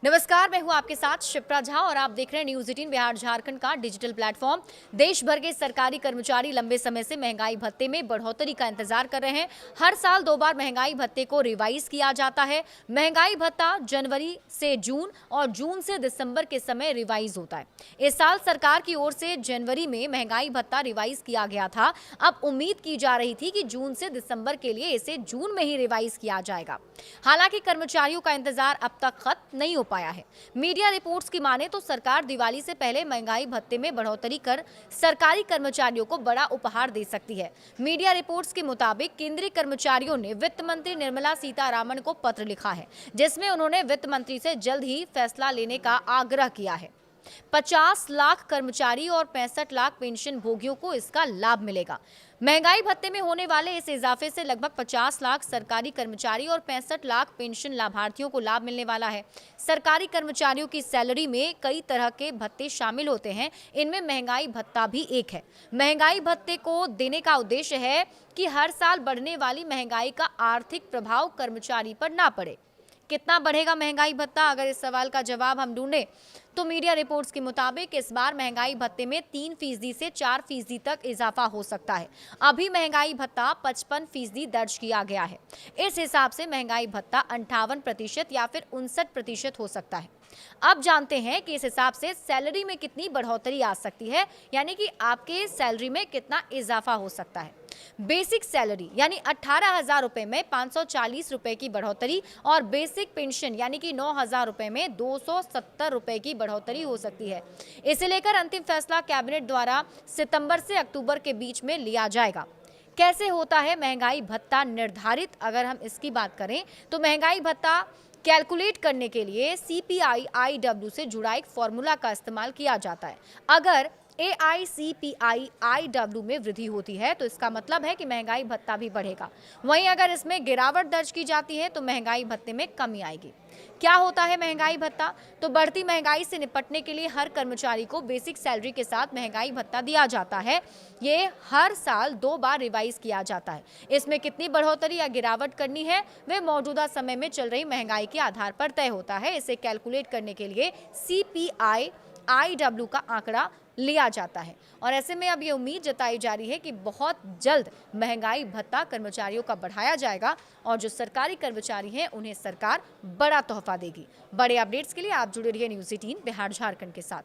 नमस्कार, मैं हूं आपके साथ शिप्रा झा और आप देख रहे हैं न्यूज 18 बिहार झारखंड का डिजिटल प्लेटफॉर्म। देश भर के सरकारी कर्मचारी लंबे समय से महंगाई भत्ते में बढ़ोतरी का इंतजार कर रहे हैं। हर साल 2 बार महंगाई भत्ते को रिवाइज किया जाता है। महंगाई भत्ता जनवरी से जून और जून से दिसंबर के समय रिवाइज होता है। इस साल सरकार की ओर से जनवरी में महंगाई भत्ता रिवाइज किया गया था। अब उम्मीद की जा रही थी कि जून से दिसंबर के लिए इसे जून में ही रिवाइज किया जाएगा। हालांकि कर्मचारियों का इंतजार अब तक खत्म नहीं हो पाया है। मीडिया रिपोर्ट्स की माने तो सरकार दिवाली से पहले महंगाई भत्ते में बढ़ोतरी कर सरकारी कर्मचारियों को बड़ा उपहार दे सकती है। मीडिया रिपोर्ट्स के मुताबिक केंद्रीय कर्मचारियों ने वित्त मंत्री निर्मला सीतारामन को पत्र लिखा है, जिसमें उन्होंने वित्त मंत्री से जल्द ही फैसला लेने का आग्रह किया है। 50 लाख कर्मचारी और 65 लाख पेंशन भोगियों को इसका लाभ मिलेगा। महंगाई भत्ते में होने वाले इस इजाफे से लगभग 50 लाख सरकारी कर्मचारी और 65 लाख पेंशन लाभार्थियों को लाभ मिलने वाला है। सरकारी कर्मचारियों की सैलरी में कई तरह के भत्ते शामिल होते हैं, इनमें महंगाई भत्ता भी एक है। महंगाई भत्ते को देने का उद्देश्य है कि हर साल बढ़ने वाली महंगाई का आर्थिक प्रभाव कर्मचारी पर ना पड़े। कितना बढ़ेगा महंगाई भत्ता, अगर इस सवाल का जवाब हम ढूंढें तो मीडिया रिपोर्ट्स के मुताबिक इस बार महंगाई भत्ते में 3% से 4% तक इजाफा हो सकता है। अभी महंगाई भत्ता 55% दर्ज किया गया है। इस हिसाब से महंगाई भत्ता 58% या फिर 59% हो सकता है। अब जानते हैं कि इस हिसाब से सैलरी में कितनी बढ़ोतरी आ सकती है, यानी कि आपके सैलरी में कितना इजाफा हो सकता है। बेसिक सैलरी यानी 18,000 रुपए में 540 रुपए की बढ़ोतरी और बेसिक पेंशन यानी कि 9,000 रुपए में 270 रुपए की बढ़ोतरी हो सकती है। इसे लेकर अंतिम फैसला कैबिनेट द्वारा सितंबर से अक्टूबर के बीच में लिया जाएगा। कैसे होता है महंगाई भत्ता निर्धारित, अगर हम इसकी बात करें तो महंगाई भत्ता कैलकुलेट करने के लिए CPI-IW से जुड़ा एक फॉर्मूला का इस्तेमाल किया जाता है। अगर AICPI-IW में वृद्धि होती है तो इसका मतलब है कि महंगाई भत्ता भी बढ़ेगा। वहीं अगर इसमें गिरावट दर्ज की जाती है तो महंगाई भत्ते में कमी आएगी। क्या होता है महंगाई भत्ता? तो बढ़ती महंगाई से निपटने के लिए हर कर्मचारी को बेसिक सैलरी के साथ महंगाई भत्ता दिया जाता है। ये हर साल 2 बार रिवाइज किया जाता है। इसमें कितनी बढ़ोतरी या गिरावट करनी है वह मौजूदा समय में चल रही महंगाई के आधार पर तय होता है। इसे कैलकुलेट करने के लिए CPI-IW का आंकड़ा लिया जाता है और ऐसे में अब ये उम्मीद जताई जा रही है कि बहुत जल्द महंगाई भत्ता कर्मचारियों का बढ़ाया जाएगा और जो सरकारी कर्मचारी हैं उन्हें सरकार बड़ा तोहफा देगी। बड़े अपडेट्स के लिए आप जुड़े रहिए न्यूज़ 18 बिहार झारखंड के साथ।